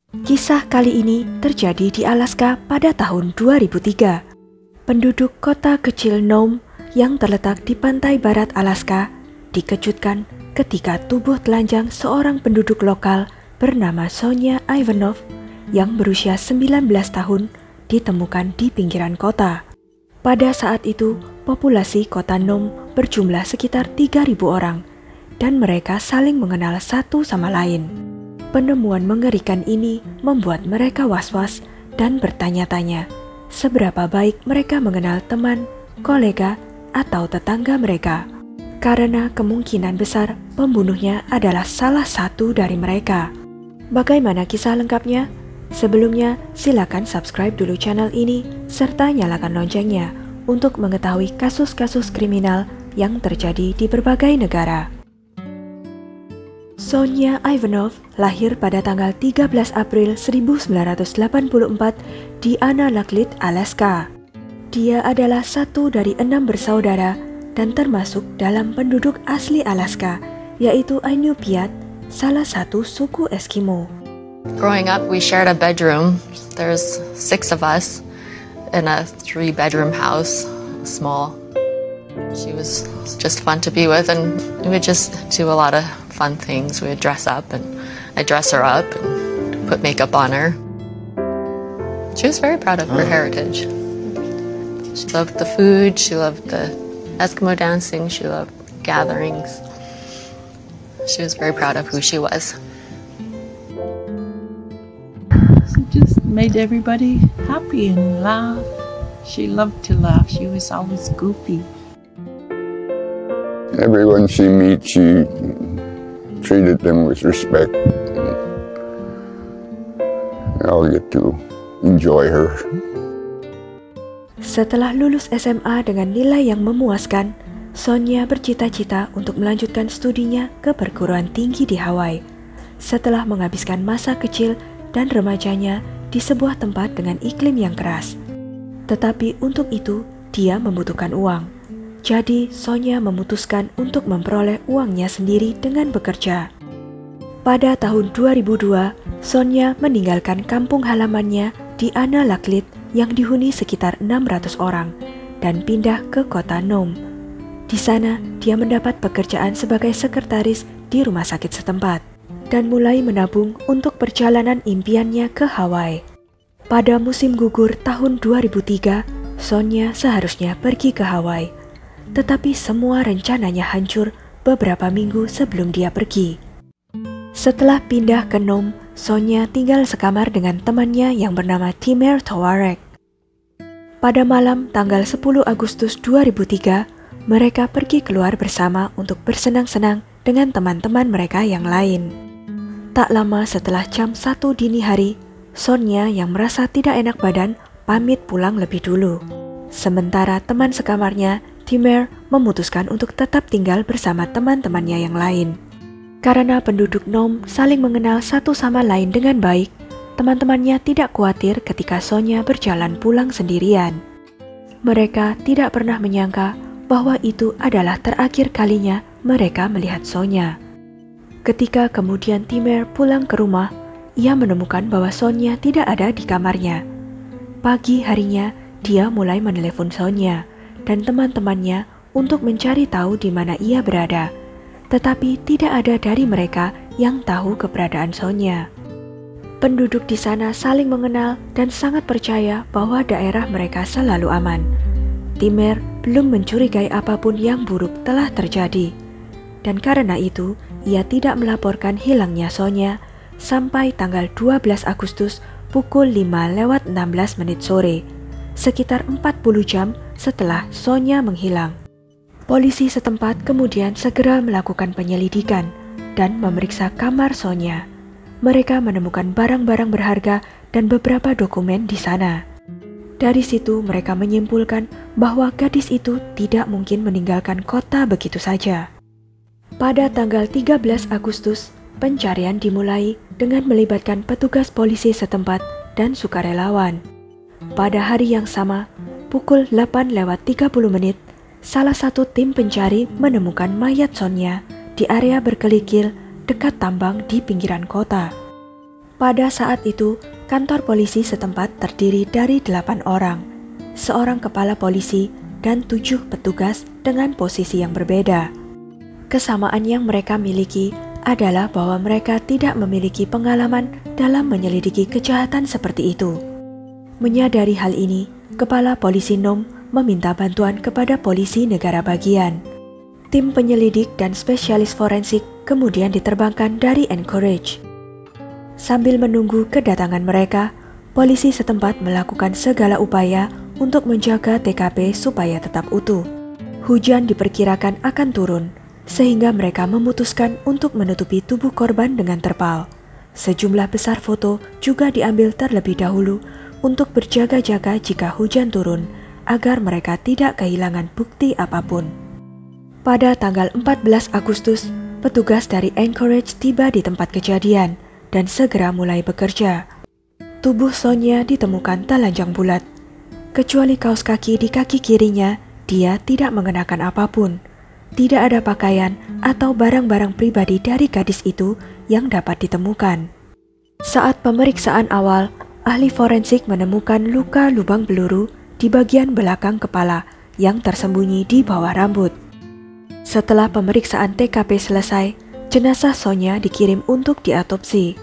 Kisah kali ini terjadi di Alaska pada tahun 2003. Penduduk kota kecil Nome yang terletak di pantai barat Alaska dikejutkan ketika tubuh telanjang seorang penduduk lokal bernama Sonya Ivanov yang berusia 19 tahun ditemukan di pinggiran kota. Pada saat itu, populasi kota Nome berjumlah sekitar 3.000 orang dan mereka saling mengenal satu sama lain. Penemuan mengerikan ini membuat mereka was-was dan bertanya-tanya seberapa baik mereka mengenal teman, kolega, atau tetangga mereka. Karena kemungkinan besar pembunuhnya adalah salah satu dari mereka. Bagaimana kisah lengkapnya? Sebelumnya, silakan subscribe dulu channel ini serta nyalakan loncengnya untuk mengetahui kasus-kasus kriminal yang terjadi di berbagai negara. Sonya Ivanov lahir pada tanggal 13 April 1984 di Unalakleet, Alaska. Dia adalah satu dari 6 bersaudara dan termasuk dalam penduduk asli Alaska, yaitu Inupiat, salah satu suku Eskimo. Growing up, we shared a bedroom. There's 6 of us in a 3-bedroom house, small. She was just fun to be with, and we would just do a lot of fun things. We would dress up, and I'd dress her up and put makeup on her. She was very proud of her heritage. She loved the food, she loved the Eskimo dancing, she loved gatherings. She was very proud of who she was. She just made everybody happy and laugh. She loved to laugh. She was always goofy. Everyone she meets, she treated them with respect. I'll get to enjoy her. Setelah lulus SMA dengan nilai yang memuaskan, Sonya bercita-cita untuk melanjutkan studinya ke perguruan tinggi di Hawaii. Setelah menghabiskan masa kecil dan remajanya di sebuah tempat dengan iklim yang keras. Tetapi untuk itu, dia membutuhkan uang. Jadi, Sonya memutuskan untuk memperoleh uangnya sendiri dengan bekerja. Pada tahun 2002, Sonya meninggalkan kampung halamannya di Unalakleet yang dihuni sekitar 600 orang dan pindah ke kota Nome. Di sana, dia mendapat pekerjaan sebagai sekretaris di rumah sakit setempat dan mulai menabung untuk perjalanan impiannya ke Hawaii. Pada musim gugur tahun 2003, Sonya seharusnya pergi ke Hawaii. Tetapi semua rencananya hancur beberapa minggu sebelum dia pergi. Setelah pindah ke Nome, Sonya tinggal sekamar dengan temannya yang bernama Timer Towarek. Pada malam tanggal 10 Agustus 2003, mereka pergi keluar bersama untuk bersenang-senang dengan teman-teman mereka yang lain. Tak lama setelah jam 1 dini hari, Sonya yang merasa tidak enak badan pamit pulang lebih dulu. Sementara teman sekamarnya, Timer, memutuskan untuk tetap tinggal bersama teman-temannya yang lain. Karena penduduk Nome saling mengenal satu sama lain dengan baik, teman-temannya tidak khawatir ketika Sonya berjalan pulang sendirian. Mereka tidak pernah menyangka bahwa itu adalah terakhir kalinya mereka melihat Sonya. Ketika kemudian Timer pulang ke rumah, ia menemukan bahwa Sonya tidak ada di kamarnya. Pagi harinya, dia mulai menelepon Sonya dan teman-temannya untuk mencari tahu di mana ia berada, tetapi tidak ada dari mereka yang tahu keberadaan Sonya. Penduduk di sana saling mengenal dan sangat percaya bahwa daerah mereka selalu aman. Timer belum mencurigai apapun yang buruk telah terjadi, dan karena itu ia tidak melaporkan hilangnya Sonya sampai tanggal 12 Agustus pukul 5:16 sore, sekitar 40 jam setelah Sonya menghilang. Polisi setempat kemudian segera melakukan penyelidikan dan memeriksa kamar Sonya. Mereka menemukan barang-barang berharga dan beberapa dokumen di sana. Dari situ mereka menyimpulkan bahwa gadis itu tidak mungkin meninggalkan kota begitu saja. Pada tanggal 13 Agustus, pencarian dimulai dengan melibatkan petugas polisi setempat dan sukarelawan. Pada hari yang sama, pukul 8:30, salah satu tim pencari menemukan mayat Sonya di area berkelikir dekat tambang di pinggiran kota. Pada saat itu, kantor polisi setempat terdiri dari 8 orang, seorang kepala polisi dan 7 petugas dengan posisi yang berbeda. Kesamaan yang mereka miliki adalah bahwa mereka tidak memiliki pengalaman dalam menyelidiki kejahatan seperti itu. Menyadari hal ini, Kepala Polisi Nome meminta bantuan kepada polisi negara bagian. Tim penyelidik dan spesialis forensik kemudian diterbangkan dari Anchorage. Sambil menunggu kedatangan mereka, polisi setempat melakukan segala upaya untuk menjaga TKP supaya tetap utuh. Hujan diperkirakan akan turun, sehingga mereka memutuskan untuk menutupi tubuh korban dengan terpal. Sejumlah besar foto juga diambil terlebih dahulu untuk berjaga-jaga jika hujan turun, agar mereka tidak kehilangan bukti apapun. Pada tanggal 14 Agustus, petugas dari Anchorage tiba di tempat kejadian dan segera mulai bekerja. Tubuh Sonia ditemukan telanjang bulat. Kecuali kaos kaki di kaki kirinya, dia tidak mengenakan apapun. Tidak ada pakaian atau barang-barang pribadi dari gadis itu yang dapat ditemukan. Saat pemeriksaan awal, ahli forensik menemukan luka lubang peluru di bagian belakang kepala yang tersembunyi di bawah rambut. Setelah pemeriksaan TKP selesai, jenazah Sonia dikirim untuk diotopsi.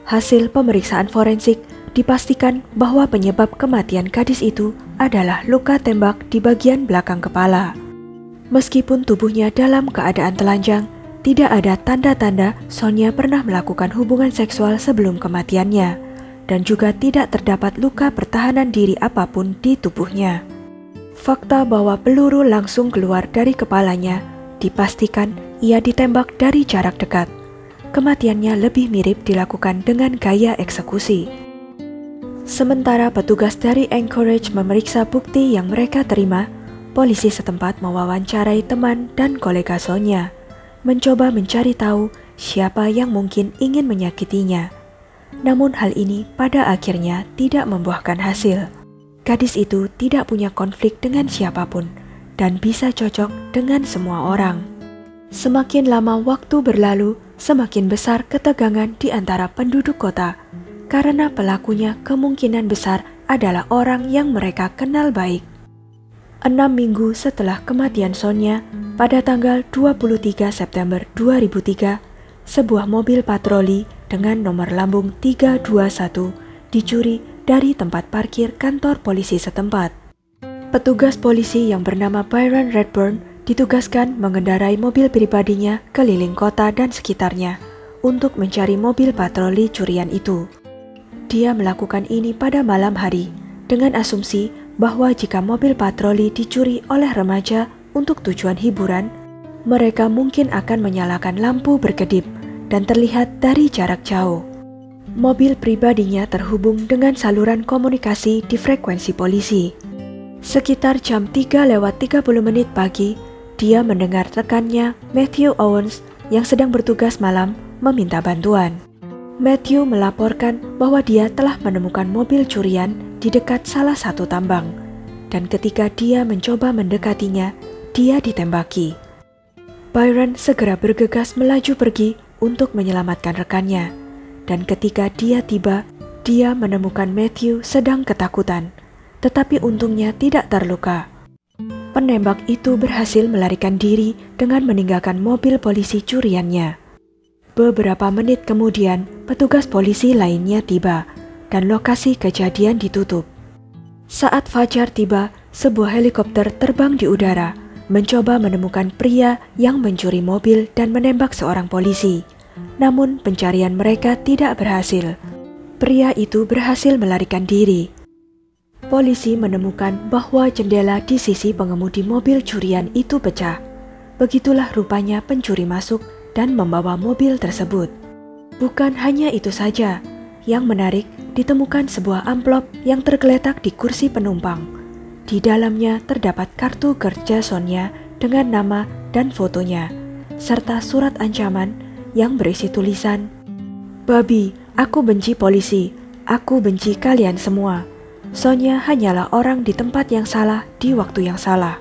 Hasil pemeriksaan forensik dipastikan bahwa penyebab kematian gadis itu adalah luka tembak di bagian belakang kepala. Meskipun tubuhnya dalam keadaan telanjang, tidak ada tanda-tanda Sonia pernah melakukan hubungan seksual sebelum kematiannya, dan juga tidak terdapat luka pertahanan diri apapun di tubuhnya. Fakta bahwa peluru langsung keluar dari kepalanya dipastikan ia ditembak dari jarak dekat. Kematiannya lebih mirip dilakukan dengan gaya eksekusi. Sementara petugas dari Anchorage memeriksa bukti yang mereka terima, polisi setempat mewawancarai teman dan kolega Sonia, mencoba mencari tahu siapa yang mungkin ingin menyakitinya. Namun hal ini pada akhirnya tidak membuahkan hasil. Gadis itu tidak punya konflik dengan siapapun dan bisa cocok dengan semua orang. Semakin lama waktu berlalu, semakin besar ketegangan di antara penduduk kota karena pelakunya kemungkinan besar adalah orang yang mereka kenal baik. 6 minggu setelah kematian Sonia, pada tanggal 23 September 2003, sebuah mobil patroli dengan nomor lambung 321 dicuri dari tempat parkir kantor polisi setempat. Petugas polisi yang bernama Byron Redburn ditugaskan mengendarai mobil pribadinya keliling kota dan sekitarnya untuk mencari mobil patroli curian itu. Dia melakukan ini pada malam hari dengan asumsi bahwa jika mobil patroli dicuri oleh remaja untuk tujuan hiburan, mereka mungkin akan menyalakan lampu berkedip dan terlihat dari jarak jauh. Mobil pribadinya terhubung dengan saluran komunikasi di frekuensi polisi. Sekitar jam 3:30 pagi, dia mendengar rekannya Matthew Owens yang sedang bertugas malam meminta bantuan. Matthew melaporkan bahwa dia telah menemukan mobil curian di dekat salah satu tambang, dan ketika dia mencoba mendekatinya, dia ditembaki. Byron segera bergegas melaju pergi untuk menyelamatkan rekannya. Dan ketika dia tiba, dia menemukan Matthew sedang ketakutan, tetapi untungnya tidak terluka. Penembak itu berhasil melarikan diri dengan meninggalkan mobil polisi curiannya. Beberapa menit kemudian, petugas polisi lainnya tiba, dan lokasi kejadian ditutup. Saat fajar tiba, sebuah helikopter terbang di udara, mencoba menemukan pria yang mencuri mobil dan menembak seorang polisi. Namun pencarian mereka tidak berhasil. Pria itu berhasil melarikan diri. Polisi menemukan bahwa jendela di sisi pengemudi mobil curian itu pecah. Begitulah rupanya pencuri masuk dan membawa mobil tersebut. Bukan hanya itu saja, yang menarik ditemukan sebuah amplop yang tergeletak di kursi penumpang. Di dalamnya terdapat kartu kerja Sonia dengan nama dan fotonya, serta surat ancaman yang berisi tulisan, "Babi, aku benci polisi, aku benci kalian semua. Sonia hanyalah orang di tempat yang salah di waktu yang salah.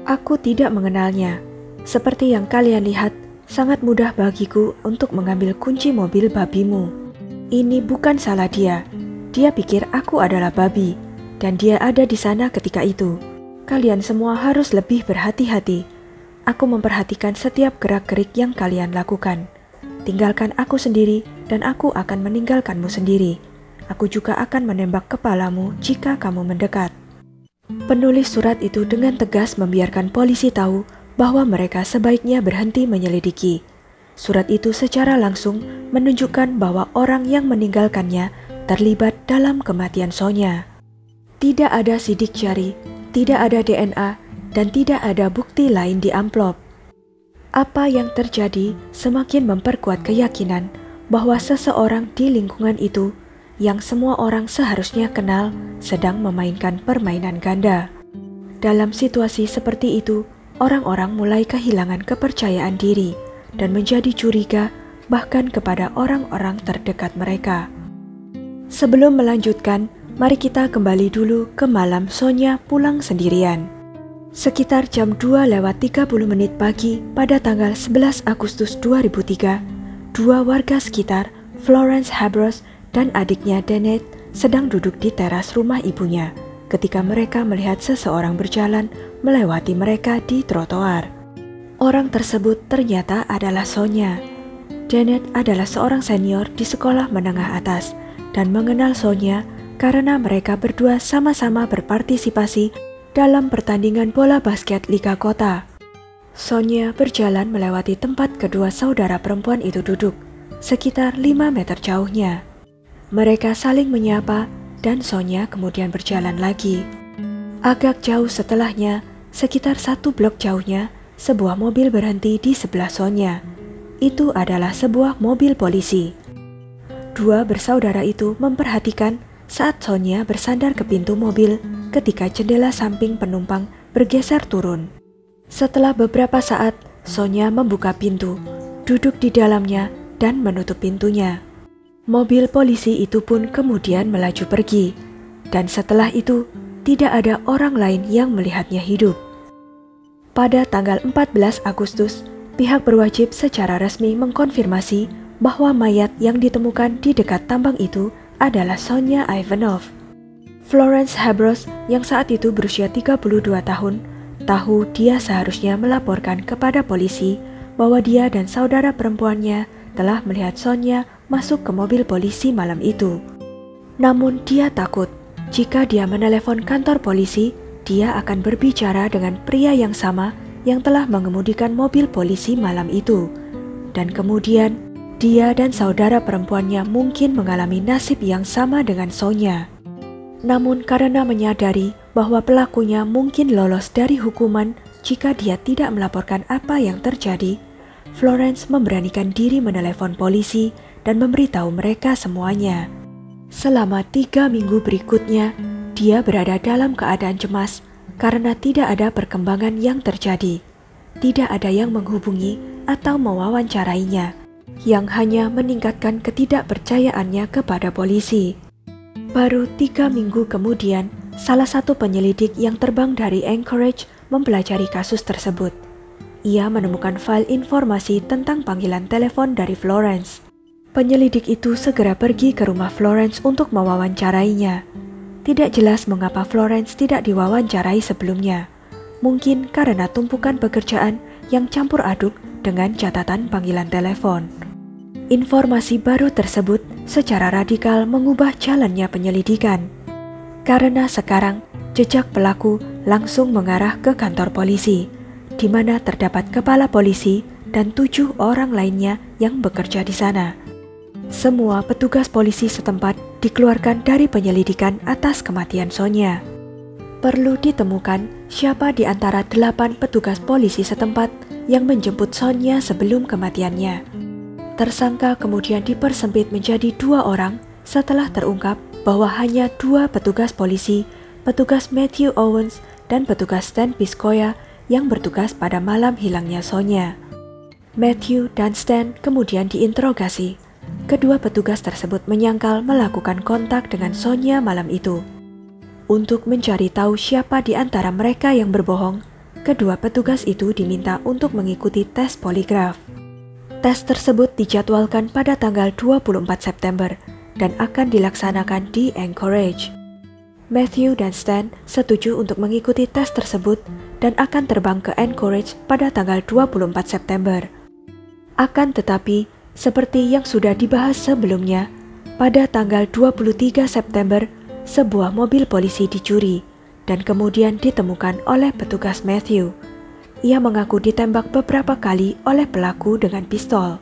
Aku tidak mengenalnya. Seperti yang kalian lihat, sangat mudah bagiku untuk mengambil kunci mobil babimu. Ini bukan salah dia. Dia pikir aku adalah babi, dan dia ada di sana ketika itu. Kalian semua harus lebih berhati-hati. Aku memperhatikan setiap gerak-gerik yang kalian lakukan. Tinggalkan aku sendiri, dan aku akan meninggalkanmu sendiri. Aku juga akan menembak kepalamu jika kamu mendekat. Penulis surat itu dengan tegas membiarkan polisi tahu bahwa mereka sebaiknya berhenti menyelidiki. Surat itu secara langsung menunjukkan bahwa orang yang meninggalkannya terlibat dalam kematian Sonia. Tidak ada sidik jari, tidak ada DNA, dan tidak ada bukti lain di amplop. Apa yang terjadi semakin memperkuat keyakinan bahwa seseorang di lingkungan itu yang semua orang seharusnya kenal sedang memainkan permainan ganda. Dalam situasi seperti itu, orang-orang mulai kehilangan kepercayaan diri dan menjadi curiga bahkan kepada orang-orang terdekat mereka. Sebelum melanjutkan, mari kita kembali dulu ke malam Sonia pulang sendirian. Sekitar jam 2:30 pagi pada tanggal 11 Agustus 2003, dua warga sekitar, Florence Habros dan adiknya Danette, sedang duduk di teras rumah ibunya ketika mereka melihat seseorang berjalan melewati mereka di trotoar. Orang tersebut ternyata adalah Sonia. Danette adalah seorang senior di sekolah menengah atas dan mengenal Sonia karena mereka berdua sama-sama berpartisipasi dalam pertandingan bola basket Liga Kota. Sonia berjalan melewati tempat kedua saudara perempuan itu duduk, sekitar 5 meter jauhnya. Mereka saling menyapa dan Sonia kemudian berjalan lagi. Agak jauh setelahnya, sekitar 1 blok jauhnya, sebuah mobil berhenti di sebelah Sonia. Itu adalah sebuah mobil polisi. Dua bersaudara itu memperhatikan saat Sonia bersandar ke pintu mobil ketika jendela samping penumpang bergeser turun. Setelah beberapa saat, Sonia membuka pintu, duduk di dalamnya, dan menutup pintunya. Mobil polisi itu pun kemudian melaju pergi, dan setelah itu tidak ada orang lain yang melihatnya hidup. Pada tanggal 14 Agustus, pihak berwajib secara resmi mengkonfirmasi bahwa mayat yang ditemukan di dekat tambang itu adalah Sonia Ivanov. Florence Habros yang saat itu berusia 32 tahun, tahu dia seharusnya melaporkan kepada polisi bahwa dia dan saudara perempuannya telah melihat Sonia masuk ke mobil polisi malam itu. Namun dia takut jika dia menelepon kantor polisi, dia akan berbicara dengan pria yang sama yang telah mengemudikan mobil polisi malam itu. Dan kemudian, dia dan saudara perempuannya mungkin mengalami nasib yang sama dengan Sonia. Namun karena menyadari bahwa pelakunya mungkin lolos dari hukuman jika dia tidak melaporkan apa yang terjadi, Florence memberanikan diri menelepon polisi dan memberitahu mereka semuanya. Selama 3 minggu berikutnya, dia berada dalam keadaan cemas karena tidak ada perkembangan yang terjadi. Tidak ada yang menghubungi atau mewawancarainya, yang hanya meningkatkan ketidakpercayaannya kepada polisi. Baru 3 minggu kemudian, salah satu penyelidik yang terbang dari Anchorage mempelajari kasus tersebut. Ia menemukan file informasi tentang panggilan telepon dari Florence. Penyelidik itu segera pergi ke rumah Florence untuk mewawancarainya. Tidak jelas mengapa Florence tidak diwawancarai sebelumnya. Mungkin karena tumpukan pekerjaan yang campur aduk dengan catatan panggilan telepon. Informasi baru tersebut secara radikal mengubah jalannya penyelidikan. Karena sekarang jejak pelaku langsung mengarah ke kantor polisi, di mana terdapat kepala polisi dan 7 orang lainnya yang bekerja di sana. Semua petugas polisi setempat dikeluarkan dari penyelidikan atas kematian Sonia. Perlu ditemukan siapa di antara 8 petugas polisi setempat yang menjemput Sonia sebelum kematiannya. Tersangka kemudian dipersempit menjadi 2 orang setelah terungkap bahwa hanya 2 petugas polisi, petugas Matthew Owens dan petugas Stan Piskoya yang bertugas pada malam hilangnya Sonia. Matthew dan Stan kemudian diinterogasi. Kedua petugas tersebut menyangkal melakukan kontak dengan Sonia malam itu. Untuk mencari tahu siapa di antara mereka yang berbohong, kedua petugas itu diminta untuk mengikuti tes poligraf. Tes tersebut dijadwalkan pada tanggal 24 September, dan akan dilaksanakan di Anchorage. Matthew dan Stan setuju untuk mengikuti tes tersebut dan akan terbang ke Anchorage pada tanggal 24 September. Akan tetapi, seperti yang sudah dibahas sebelumnya, pada tanggal 23 September, sebuah mobil polisi dicuri dan kemudian ditemukan oleh petugas Matthew. Ia mengaku ditembak beberapa kali oleh pelaku dengan pistol.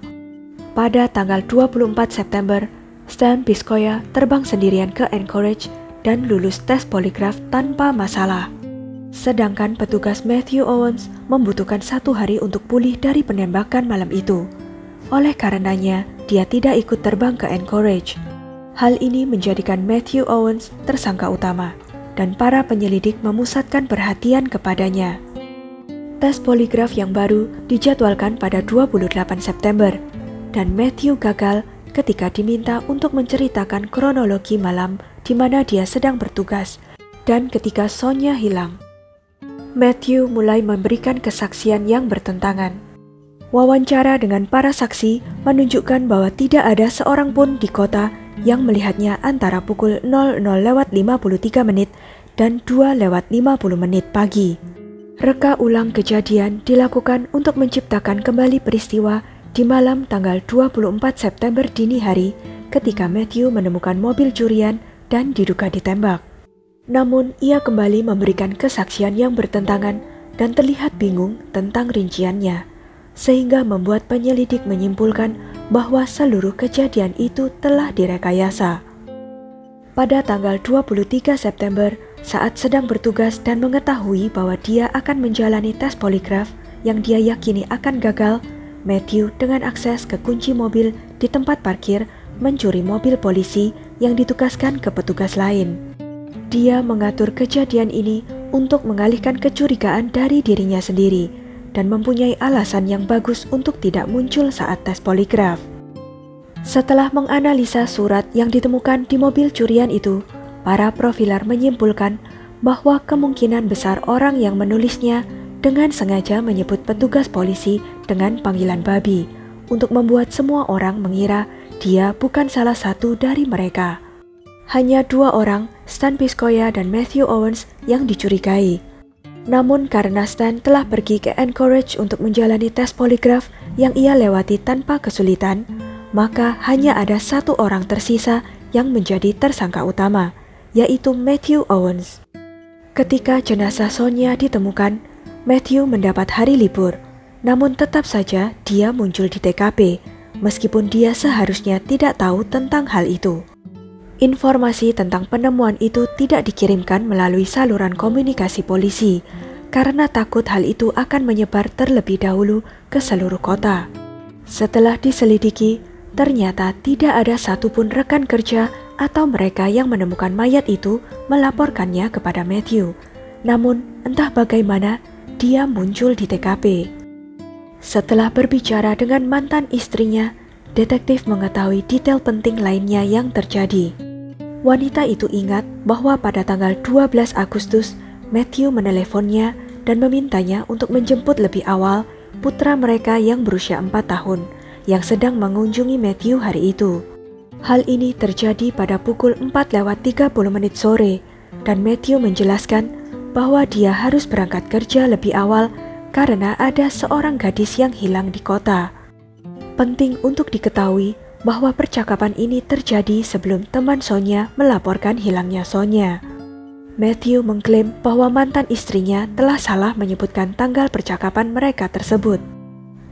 Pada tanggal 24 September, Stan Piscoya terbang sendirian ke Anchorage dan lulus tes poligraf tanpa masalah. Sedangkan petugas Matthew Owens membutuhkan 1 hari untuk pulih dari penembakan malam itu. Oleh karenanya, dia tidak ikut terbang ke Anchorage. Hal ini menjadikan Matthew Owens tersangka utama, dan para penyelidik memusatkan perhatian kepadanya. Tes poligraf yang baru dijadwalkan pada 28 September, dan Matthew gagal ketika diminta untuk menceritakan kronologi malam di mana dia sedang bertugas, dan ketika Sonya hilang. Matthew mulai memberikan kesaksian yang bertentangan. Wawancara dengan para saksi menunjukkan bahwa tidak ada seorang pun di kota yang melihatnya antara pukul 00:53 dan 2:50 pagi. Reka ulang kejadian dilakukan untuk menciptakan kembali peristiwa di malam tanggal 24 September dini hari ketika Matthew menemukan mobil curian dan diduga ditembak. Namun ia kembali memberikan kesaksian yang bertentangan dan terlihat bingung tentang rinciannya, sehingga membuat penyelidik menyimpulkan bahwa seluruh kejadian itu telah direkayasa. Pada tanggal 23 September, saat sedang bertugas dan mengetahui bahwa dia akan menjalani tes poligraf yang dia yakini akan gagal, Matthew dengan akses ke kunci mobil di tempat parkir mencuri mobil polisi yang ditugaskan ke petugas lain. Dia mengatur kejadian ini untuk mengalihkan kecurigaan dari dirinya sendiri dan mempunyai alasan yang bagus untuk tidak muncul saat tes poligraf. Setelah menganalisa surat yang ditemukan di mobil curian itu, para profiler menyimpulkan bahwa kemungkinan besar orang yang menulisnya dengan sengaja menyebut petugas polisi dengan panggilan babi untuk membuat semua orang mengira dia bukan salah satu dari mereka. Hanya 2 orang, Stan Piscoya dan Matthew Owens, yang dicurigai. Namun karena Stan telah pergi ke Anchorage untuk menjalani tes poligraf yang ia lewati tanpa kesulitan, maka hanya ada 1 orang tersisa yang menjadi tersangka utama, yaitu Matthew Owens. Ketika jenazah Sonya ditemukan, Matthew mendapat hari libur, namun tetap saja dia muncul di TKP, meskipun dia seharusnya tidak tahu tentang hal itu. Informasi tentang penemuan itu tidak dikirimkan melalui saluran komunikasi polisi, karena takut hal itu akan menyebar terlebih dahulu ke seluruh kota. Setelah diselidiki, ternyata tidak ada satupun rekan kerja atau mereka yang menemukan mayat itu melaporkannya kepada Matthew. Namun, entah bagaimana, dia muncul di TKP. Setelah berbicara dengan mantan istrinya, detektif mengetahui detail penting lainnya yang terjadi. Wanita itu ingat bahwa pada tanggal 12 Agustus, Matthew meneleponnya dan memintanya untuk menjemput lebih awal putra mereka yang berusia 4 tahun yang sedang mengunjungi Matthew hari itu. Hal ini terjadi pada pukul 4:30 sore dan Matthew menjelaskan bahwa dia harus berangkat kerja lebih awal karena ada seorang gadis yang hilang di kota. Penting untuk diketahui bahwa percakapan ini terjadi sebelum teman Sonya melaporkan hilangnya Sonya. Matthew mengklaim bahwa mantan istrinya telah salah menyebutkan tanggal percakapan mereka tersebut.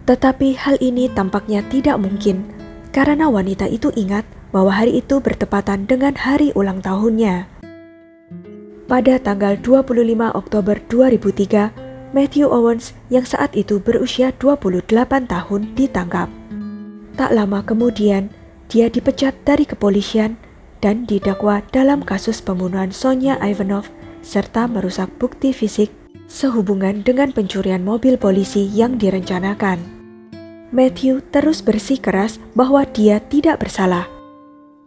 Tetapi hal ini tampaknya tidak mungkin, karena wanita itu ingat bahwa hari itu bertepatan dengan hari ulang tahunnya. Pada tanggal 25 Oktober 2003, Matthew Owens yang saat itu berusia 28 tahun ditangkap. Tak lama kemudian, dia dipecat dari kepolisian dan didakwa dalam kasus pembunuhan Sonya Ivanov serta merusak bukti fisik sehubungan dengan pencurian mobil polisi yang direncanakan. Matthew terus bersikeras bahwa dia tidak bersalah.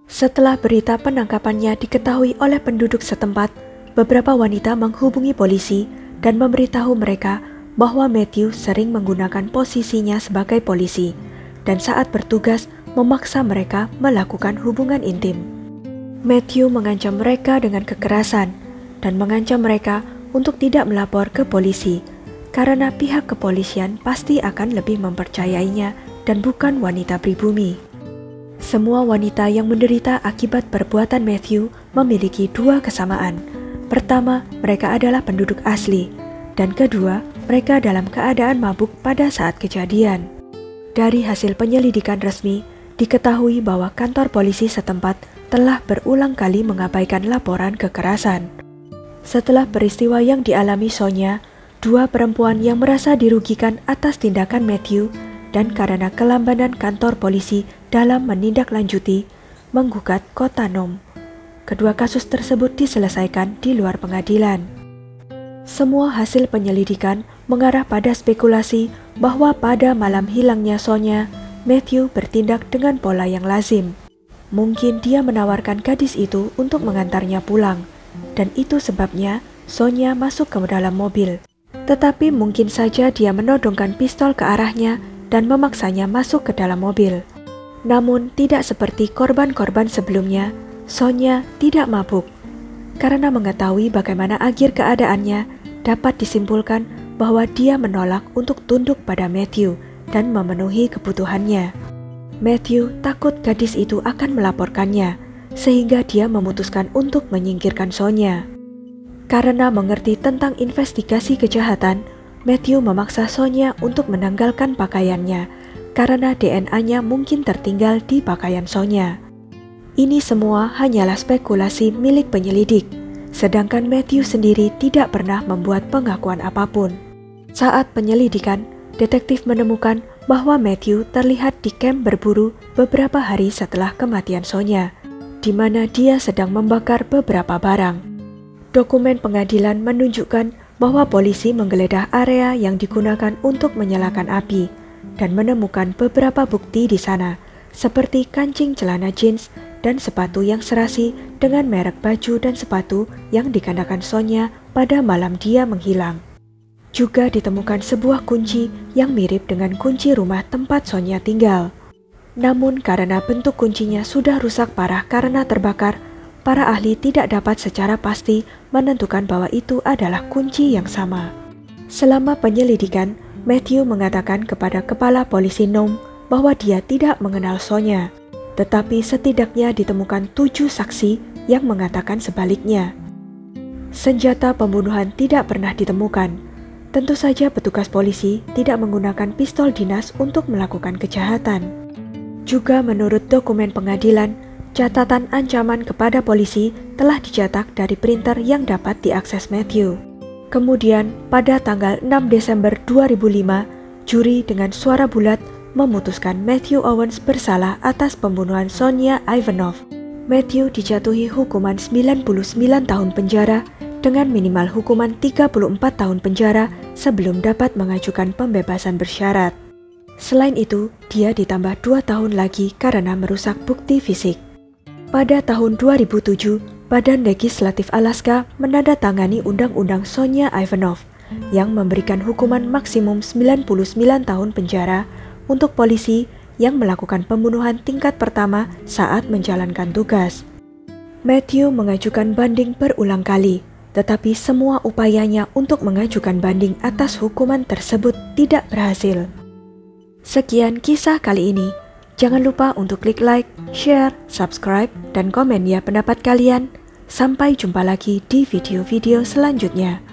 Setelah berita penangkapannya diketahui oleh penduduk setempat, beberapa wanita menghubungi polisi dan memberitahu mereka bahwa Matthew sering menggunakan posisinya sebagai polisi dan saat bertugas memaksa mereka melakukan hubungan intim. Matthew mengancam mereka dengan kekerasan dan mengancam mereka untuk tidak melapor ke polisi karena pihak kepolisian pasti akan lebih mempercayainya dan bukan wanita pribumi. Semua wanita yang menderita akibat perbuatan Matthew memiliki dua kesamaan. Pertama, mereka adalah penduduk asli, dan kedua, mereka dalam keadaan mabuk pada saat kejadian. Dari hasil penyelidikan resmi, diketahui bahwa kantor polisi setempat telah berulang kali mengabaikan laporan kekerasan. Setelah peristiwa yang dialami Sonia, dua perempuan yang merasa dirugikan atas tindakan Matthew dan karena kelambanan kantor polisi dalam menindaklanjuti, menggugat Kota Nome. Kedua kasus tersebut diselesaikan di luar pengadilan. Semua hasil penyelidikan mengarah pada spekulasi bahwa pada malam hilangnya Sonia, Matthew bertindak dengan pola yang lazim. Mungkin dia menawarkan gadis itu untuk mengantarnya pulang, dan itu sebabnya Sonia masuk ke dalam mobil. Tetapi mungkin saja dia menodongkan pistol ke arahnya dan memaksanya masuk ke dalam mobil. Namun tidak seperti korban-korban sebelumnya, Sonia tidak mabuk. Karena mengetahui bagaimana akhir keadaannya, dapat disimpulkan bahwa dia menolak untuk tunduk pada Matthew dan memenuhi kebutuhannya. Matthew takut gadis itu akan melaporkannya, sehingga dia memutuskan untuk menyingkirkan Sonia. Karena mengerti tentang investigasi kejahatan, Matthew memaksa Sonia untuk menanggalkan pakaiannya, karena DNA-nya mungkin tertinggal di pakaian Sonia. Ini semua hanyalah spekulasi milik penyelidik, sedangkan Matthew sendiri tidak pernah membuat pengakuan apapun. Saat penyelidikan, detektif menemukan bahwa Matthew terlihat di kamp berburu beberapa hari setelah kematian Sonia, di mana dia sedang membakar beberapa barang. Dokumen pengadilan menunjukkan bahwa polisi menggeledah area yang digunakan untuk menyalakan api dan menemukan beberapa bukti di sana, seperti kancing celana jeans dan sepatu yang serasi dengan merek baju dan sepatu yang dikenakan Sonia pada malam dia menghilang. Juga ditemukan sebuah kunci yang mirip dengan kunci rumah tempat Sonia tinggal. Namun karena bentuk kuncinya sudah rusak parah karena terbakar, para ahli tidak dapat secara pasti menentukan bahwa itu adalah kunci yang sama. Selama penyelidikan, Matthew mengatakan kepada kepala polisi Nome bahwa dia tidak mengenal Sonia, tetapi setidaknya ditemukan 7 saksi yang mengatakan sebaliknya. Senjata pembunuhan tidak pernah ditemukan. Tentu saja petugas polisi tidak menggunakan pistol dinas untuk melakukan kejahatan. Juga menurut dokumen pengadilan, catatan ancaman kepada polisi telah dicetak dari printer yang dapat diakses Matthew. Kemudian, pada tanggal 6 Desember 2005, juri dengan suara bulat memutuskan Matthew Owens bersalah atas pembunuhan Sonia Ivanov. Matthew dijatuhi hukuman 99 tahun penjara dengan minimal hukuman 34 tahun penjara sebelum dapat mengajukan pembebasan bersyarat. Selain itu, dia ditambah 2 tahun lagi karena merusak bukti fisik. Pada tahun 2007, Badan Legislatif Alaska menandatangani Undang-Undang Sonia Ivanov yang memberikan hukuman maksimum 99 tahun penjara untuk polisi yang melakukan pembunuhan tingkat pertama saat menjalankan tugas. Matthew mengajukan banding berulang kali, tetapi semua upayanya untuk mengajukan banding atas hukuman tersebut tidak berhasil. Sekian kisah kali ini. Jangan lupa untuk klik like, share, subscribe, dan komen ya pendapat kalian. Sampai jumpa lagi di video-video selanjutnya.